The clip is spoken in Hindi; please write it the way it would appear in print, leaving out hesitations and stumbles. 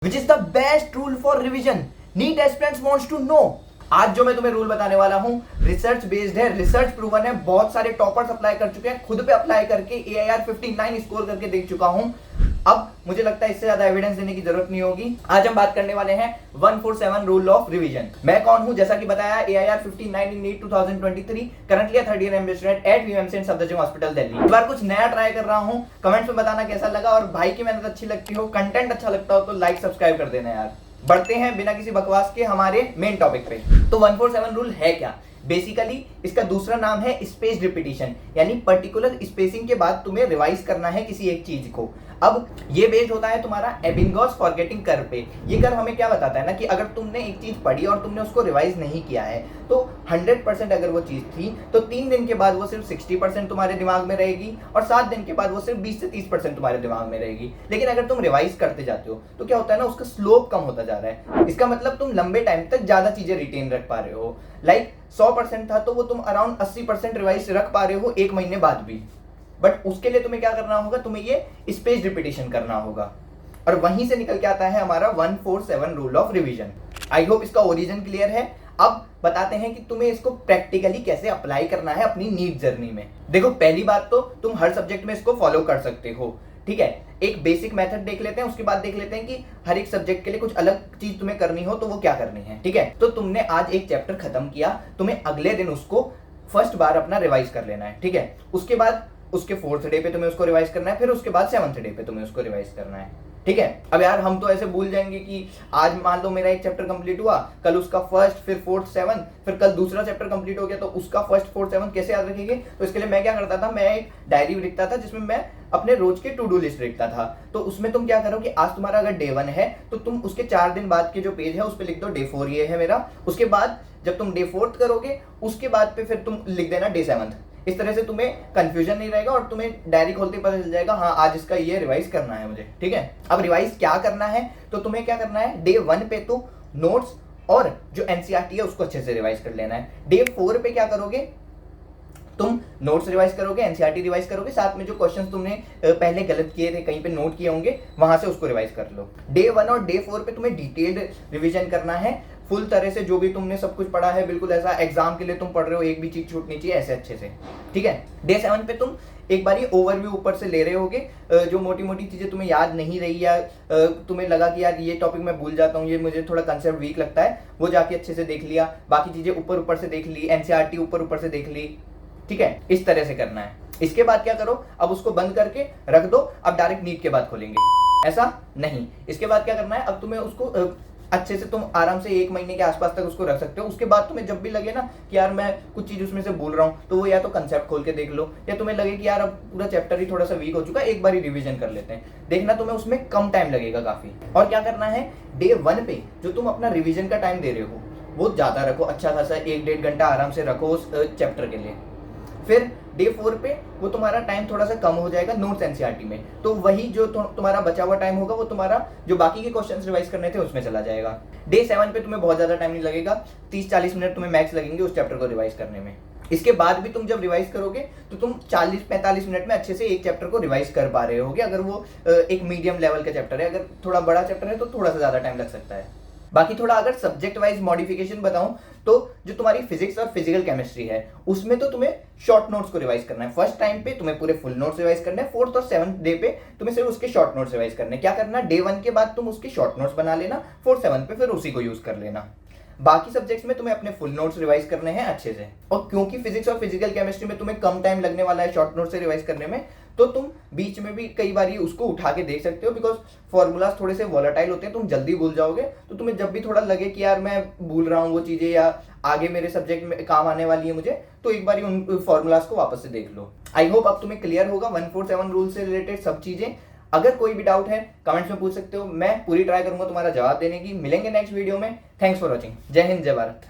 Which is the best rule for revision? NEET aspirants wants to know. आज जो मैं तुम्हें रूल बताने वाला हूँ रिसर्च बेस्ड है, रिसर्च प्रूवन है। बहुत सारे टॉपर्स अप्लाई कर चुके हैं, खुद पे अप्लाई करके AIR 59 स्कोर करके देख चुका हूँ। अब मुझे लगता है इससे ज्यादा एविडेंस देने की जरूरत नहीं होगी। आज हम बात करने वाले हैं 147 रूल ऑफ रिवीजन। मैं कौन हूं? जैसा कि बताया, AIR 59 in NEET 2023, currently a third year MBBS student at VMC and Safdarjung hospital Delhi. इस बार कुछ नया ट्राई कर रहा हूं। कमेंट्स में बताना कैसा लगा, और भाई की मेहनत अच्छी लगती हो, कंटेंट अच्छा लगता हो तो लाइक सब्सक्राइब कर देना यार। बढ़ते हैं बिना किसी बकवास के हमारे मेन टॉपिक पे। तो 147 रूल है क्या? बेसिकली इसका दूसरा नाम है स्पेस रिपीटिशन, यानी पर्टिकुलर स्पेसिंग के बाद तुम्हें रिवाइज करना है किसी एक चीज को। अब ये बेस्ड होता है तुम्हारा एबिंगहॉस फॉरगेटिंग कर्व पे। ये कर्व हमें क्या बताता है ना कि अगर तुमने एक चीज पढ़ी और तुमने उसको रिवाइज नहीं किया है तो 100% अगर वो चीज थी तो 3 दिन के बाद वो सिर्फ 60% तुम्हारे दिमाग में रहेगी, और 7 दिन के बाद वो सिर्फ 20 से 30% तुम्हारे दिमाग में रहेगी। लेकिन अगर तुम रिवाइज करते जाते हो तो क्या होता है ना, उसका स्लोप कम होता जा रहा है। इसका मतलब तुम लंबे टाइम तक ज्यादा चीजें रिटेन रख पा रहे हो। लाइक 100% था तो वो तुम अराउंड 80% रिवाइज रख पा रहे हो 1 महीने बाद भी। बट उसके लिए तुम्हें क्या करना होगा, तुम्हें ये स्पेस रिपीटिशन करना होगा, और वहीं से निकल के आता है हमारा 147 rule of revision. I hope इसका ओरिजिन क्लियर है। अब बताते हैं कि तुम्हें इसको प्रैक्टिकली कैसे अप्लाई करना है अपनी नीट जर्नी में। देखो, पहली बात तो तुम हर सब्जेक्ट में इसको फॉलो कर सकते हो, ठीक है। एक बेसिक मेथड देख लेते हैं, उसके बाद देख लेते हैं कि हर एक सब्जेक्ट के लिए कुछ अलग चीज तुम्हें करनी हो तो वो क्या करनी है, ठीक है। तो तुमने आज एक चैप्टर खत्म किया, तुम्हें अगले दिन उसको फर्स्ट बार अपना रिवाइज कर लेना है, ठीक है। उसके बाद उसके 4th डे पे तुम्हें उसको रिवाइज करना है, फिर उसके बाद 7th डे पे तुम्हें उसको रिवाइज करना है, ठीक है। अब यार हम तो ऐसे भूल जाएंगे कि आज मान लो मेरा एक चैप्टर कंप्लीट हुआ, कल उसका फर्स्ट, फिर 4th 7th, फिर कल दूसरा चैप्टर कंप्लीट हो गया तो उसका फर्स्ट 4th 7th कैसे याद रखेंगे? तो इसके लिए मैं क्या करता था, मैं एक डायरी लिखता था जिसमें मैं अपने रोज के टू डू लिस्ट लिखता था। तो उसमें तुम क्या करो कि आज तुम्हारा अगर डे 1 है तो तुम उसके 4 दिन बाद के जो पेज है उस पर लिख दो डे 4 ये है मेरा। उसके बाद जब तुम डे 4th करोगे उसके बाद पे फिर तुम लिख देना डे 7th। इस तरह से तुम्हें कंफ्यूजन नहीं रहेगा और तुम्हें डायरी खोलते ही पता चल जाएगा, हाँ आज इसका ये रिवाइज करना है मुझे, ठीक है। अब रिवाइज क्या करना है, तो तुम्हें क्या करना है, डे 1 पे तो नोट्स और जो एनसीईआरटी है उसको अच्छे से रिवाइज कर लेना है। डे 4 पे क्या करोगे, तुम नोट्स रिवाइज करोगे, एनसीईआरटी रिवाइज करोगे, साथ में जो क्वेश्चंस तुमने पहले गलत किए थे, कहीं पे नोट किए होंगे, वहां से उसको रिवाइज कर लो। डे 1 और डे 4 पे तुम्हें डिटेल्ड रिवीजन करना है, फुल तरह से जो भी तुमने सब कुछ पढ़ा है, बिल्कुल ऐसा एग्जाम के लिए तुम पढ़ रहे हो, एक भी चीज छूटनी चाहिए ऐसे अच्छे से, ठीक है। डे 7 पे तुम एक बारी ओवरव्यू ऊपर से ले रहे होगे, जो मोटी मोटी चीजें तुम्हें याद नहीं रही या तुम्हें लगा कि यार ये टॉपिक मैं भूल जाता हूँ, ये मुझे थोड़ा कंसेप्ट वीक लगता है, वो जाके अच्छे से देख लिया, बाकी चीजें ऊपर ऊपर से देख ली, एनसीईआरटी ऊपर ऊपर से देख ली, ठीक है। इस तरह से करना है। इसके बाद क्या करो, अब उसको बंद करके रख दो, अब डायरेक्ट नीट के बाद खोलेंगे, ऐसा नहीं। इसके बाद क्या करना है, अब तुम्हें उसको अच्छे से तुम आराम से 1 महीने के आसपास तक उसको रख सकते हो। उसके बाद तुम्हें जब भी लगे ना कि यार मैं कुछ चीज उसमें से भूल रहा हूँ, तो वो या तो कंसेप्ट खोल के देख लो, या तुम्हें लगे कि यार अब पूरा चैप्टर ही थोड़ा सा वीक हो चुका है, एक बार ही रिवीजन कर लेते हैं, देखना तुम्हें उसमें कम टाइम लगेगा काफी। और क्या करना है, डे 1 पे जो तुम अपना रिवीजन का टाइम दे रहे हो वो ज्यादा रखो, अच्छा खासा 1-1.5 घंटा आराम से रखो उस चैप्टर के लिए। फिर डे 4 पे वो तुम्हारा टाइम थोड़ा सा कम हो जाएगा नोट्स एनसीईआरटी में, तो वही जो तुम्हारा बचा हुआ टाइम होगा वो तुम्हारा जो बाकी के क्वेश्चंस रिवाइज करने थे उसमें चला जाएगा। डे 7 पे तुम्हें बहुत ज्यादा टाइम नहीं लगेगा, 30-40 मिनट तुम्हें मैक्स लगेंगे उस चैप्टर को रिवाइज करने में। इसके बाद भी तुम जब रिवाइज करोगे तो तुम 40-45 मिनट में अच्छे से एक चैप्टर को रिवाइज कर पा रहे होगे, अगर वो एक मीडियम लेवल का चैप्टर है। अगर थोड़ा बड़ा चैप्टर है तो थोड़ा सा ज्यादा टाइम लग सकता है। बाकी थोड़ा अगर सब्जेक्ट वाइज मॉडिफिकेशन बताऊं तो जो तुम्हारी फिजिक्स और फिजिकल केमिस्ट्री है उसमें तो तुम्हें शॉर्ट नोट्स को रिवाइज करना है। फर्स्ट टाइम पे तुम्हें पूरे फुल नोट्स रिवाइज करने हैं, 4th और 7th डे पे तुम्हें सिर्फ उसके शॉर्ट नोट्स रिवाइज करने हैं। क्या करना, डे 1 के बाद तुम उसके शॉर्ट नोट्स बना लेना, 4th 7th पे फिर उसी को यूज कर लेना। बाकी सब्जेक्ट्स में तुम्हें अपने फुल नोट्स रिवाइज करने हैं अच्छे से। और क्योंकि फिजिक्स और फिजिकल केमिस्ट्री में तुम्हें कम टाइम लगने वाला है शॉर्ट नोट से रिवाइज करने में, तो तुम बीच में भी कई बार उसको उठा के देख सकते हो, बिकॉज फॉर्मूलाज थोड़े से वॉलेटाइल होते हैं, तुम जल्दी भूल जाओगे। तो तुम्हें जब भी थोड़ा लगे कि यार मैं भूल रहा हूँ वो चीजें या आगे मेरे सब्जेक्ट में काम आने वाली है मुझे, तो एक बार उन फॉर्मूलाज को वापस से देख लो। आई होप अब तुम्हें क्लियर होगा 147 रूल से रिलेटेड सब चीजें। अगर कोई भी डाउट है कमेंट्स में पूछ सकते हो, मैं पूरी ट्राई करूंगा तुम्हारा जवाब देने की। मिलेंगे नेक्स्ट वीडियो में। Thanks for watching. जय हिंद, जय भारत।